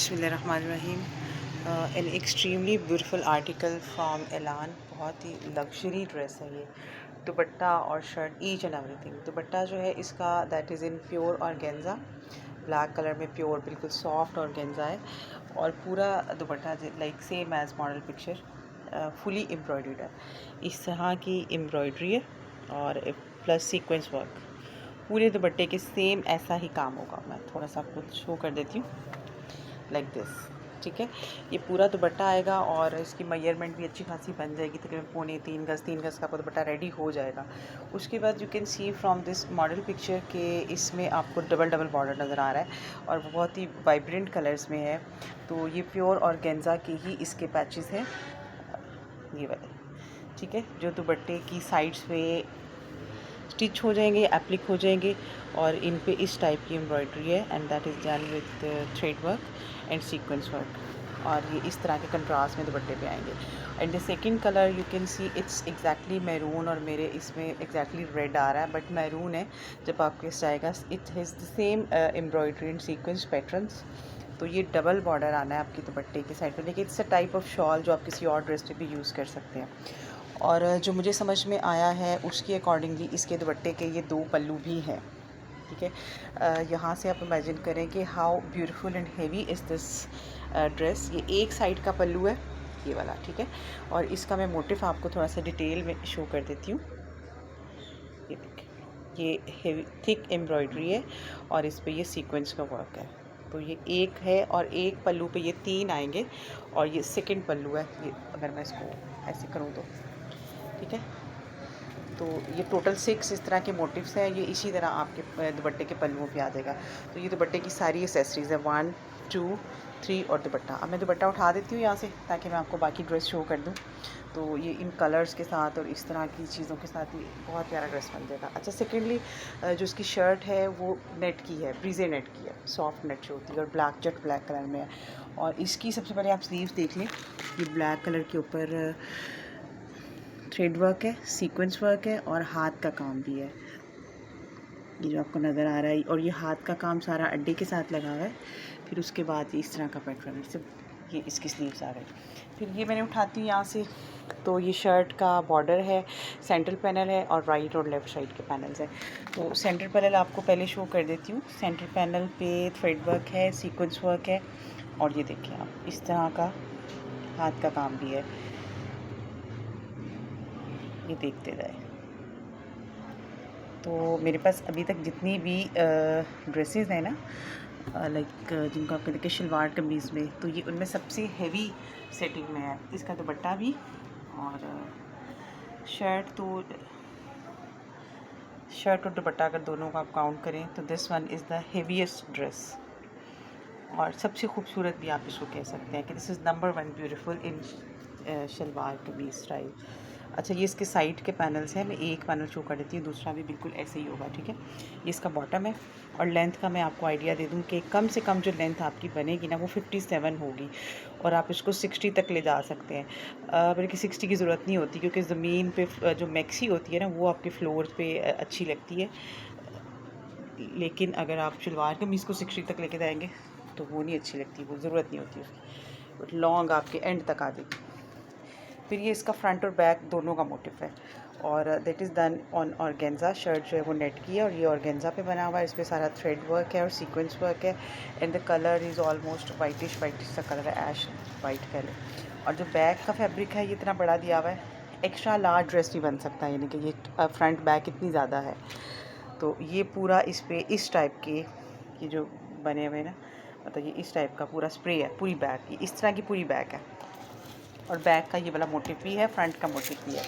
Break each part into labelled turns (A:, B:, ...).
A: बिस्मिल्लाहिर्रहमानिर्रहीम। An extremely beautiful article from Elan. बहुत ही लग्जरी ड्रेस है ये। दुपट्टा और shirt each and everything. Dupatta जो है इसका that is in pure organza, black colour में प्योर बिल्कुल सॉफ्ट ऑर्गेन्जा है। और पूरा dupatta like same as model picture fully embroidered है। इस तरह की एम्ब्रॉयडरी है और प्लस सीक्वेंस वर्क। पूरे दुपट्टे के सेम ऐसा ही काम होगा। मैं थोड़ा सा आपको शो कर देती हूँ लाइक दिस। ठीक है, ये पूरा दुपट्टा आएगा और इसकी मेजरमेंट भी अच्छी खासी बन जाएगी। तकरीबन पौने 3 गज़ का आपका दुपट्टा रेडी हो जाएगा। उसके बाद you can see from this model picture के इसमें आपको डबल डबल बॉर्डर नज़र आ रहा है और बहुत ही वाइब्रेंट कलर्स में है। तो ये प्योर ऑर्गेन्जा के ही इसके पैचेस हैं, ये वाले। ठीक है, जो दुपट्टे की साइड्स पे स्टिच हो जाएंगे, एप्लिक हो जाएंगे और इन पे इस टाइप की एम्ब्रॉयडरी है and that is done with thread work and sequence work. और ये इस तरह के कंट्रास्ट में दुपट्टे पे आएंगे। And the second colour you can see it's exactly maroon और मेरे इसमें एग्जैक्टली रेड आ रहा है, बट मैरून है। जब आपके इस जाएगा it has the same embroidery and sequence patterns. तो ये डबल बॉर्डर आना है आपकी दुपट्टे की साइड पे, लेकिन it's a type of shawl जो आप किसी और ड्रेस पे भी यूज़ कर सकते हैं। और जो मुझे समझ में आया है उसके अकॉर्डिंगली इसके दुपट्टे के ये 2 पल्लू भी हैं। ठीक है, यहाँ से आप इमेजिन करें कि how beautiful and heavy is this dress. ये एक साइड का पल्लू है ये वाला। ठीक है, और इसका मैं मोटिव आपको थोड़ा सा डिटेल में शो कर देती हूँ। ये देखिए, ये हेवी थिक एम्ब्रॉयडरी है और इस पे ये सीक्वेंस का वर्क है। तो ये एक है और एक पल्लू पे ये 3 आएंगे और ये सेकंड पल्लू है। ये अगर मैं इसको ऐसे करूँ तो ठीक है, तो ये टोटल 6 इस तरह के मोटिव्स हैं। ये इसी तरह आपके दुपट्टे के पल्लुओं पे आ जाएगा। तो ये दुपट्टे की सारी एसेसरीज़ है 1 2 3 और दुपट्टा। अब मैं दुपट्टा उठा देती हूँ यहाँ से ताकि मैं आपको बाकी ड्रेस शो कर दूँ। तो ये इन कलर्स के साथ और इस तरह की चीज़ों के साथ ही बहुत प्यारा ड्रेस बन जाएगा। अच्छा, सेकेंडली जो इसकी शर्ट है वो नेट की है, ब्रीजे नेट की है, सॉफ्ट नेट जो होती है और ब्लैक जेट ब्लैक कलर में है। और इसकी सबसे पहले आप स्लीव्स देख लें। ये ब्लैक कलर के ऊपर थ्रेड वर्क है, सीक्वेंस वर्क है और हाथ का काम भी है, ये जो आपको नज़र आ रहा है। और ये हाथ का काम सारा अड्डे के साथ लगा हुआ है। फिर उसके बाद ये इस तरह का पैटर्न है, सिर्फ ये इसकी स्लीव्स आ गई। फिर ये मैंने उठाती हूँ यहाँ से। तो ये शर्ट का बॉर्डर है, सेंट्रल पैनल है और राइट और लेफ़्ट साइड के पैनल्स हैं। तो सेंट्रल पैनल आपको पहले शो कर देती हूँ। सेंट्रल पैनल पे थ्रेड वर्क है, सीक्वेंस वर्क है और ये देखिए आप इस तरह का हाथ का काम भी है, ये देखते रहे। तो मेरे पास अभी तक जितनी भी ड्रेसेस हैं ना, लाइक जिनको आप कहते हैं शलवार कमीज़ में, तो ये उनमें सबसे हेवी सेटिंग में है। इसका दुपट्टा भी और शर्ट और दुपट्टा अगर दोनों का आप काउंट करें तो this one is the heaviest dress और सबसे खूबसूरत भी आप इसको कह सकते हैं कि this is number 1 beautiful in shalwar kameez style. अच्छा, ये इसके साइड के पैनल्स हैं। मैं एक पैनल शो कर देती हूँ, दूसरा भी बिल्कुल ऐसे ही होगा। ठीक है, ये इसका बॉटम है और लेंथ का मैं आपको आइडिया दे दूँ कि कम से कम जो लेंथ आपकी बनेगी ना वो 57 होगी और आप इसको 60 तक ले जा सकते हैं। बल्कि 60 की ज़रूरत नहीं होती क्योंकि ज़मीन पे जो मैक्सी होती है ना वो आपके फ्लोर पे अच्छी लगती है। लेकिन अगर आप शलवार कमीज़ को 60 तक लेके जाएंगे तो वो नहीं अच्छी लगती, वो ज़रूरत नहीं होती उसकी, बट लॉन्ग आपके एंड तक आ जाएगी। फिर ये इसका फ्रंट और बैक दोनों का मोटिव है और that is done on organza. Shirt जो है वो नेट की है और ये ऑर्गेन्जा पे बना हुआ है। इस पर सारा थ्रेड वर्क है और सीक्वेंस वर्क है and the colour is almost whitish सा कलर है, ऐश वाइट कलर। और जो बैक का फैब्रिक है ये इतना बड़ा दिया हुआ है, एक्स्ट्रा लार्ज ड्रेस भी बन सकता है, यानी कि ये फ्रंट बैक इतनी ज़्यादा है। तो ये पूरा इस पर इस टाइप के ये जो बने हुए ना, मतलब ये इस टाइप का पूरा स्प्रे है, पूरी बैक की इस तरह की पूरी बैक है और बैक का ये वाला मोटिव भी है, फ्रंट का मोटिव भी है।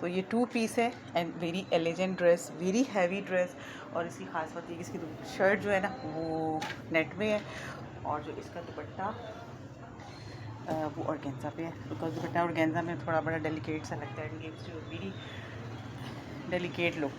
A: तो ये 2 पीस है and very एलिजेंट dress, very heavy dress. और इसकी खास बात ये कि इसकी शर्ट जो है ना वो नेट में है और जो इसका दुपट्टा वो ऑर्गेन्जा पे है। बिकॉज दुपट्टा ऑर्गेन्जा में थोड़ा बड़ा डेलिकेट सा लगता है, इट्स वेरी डेलिकेट लुक।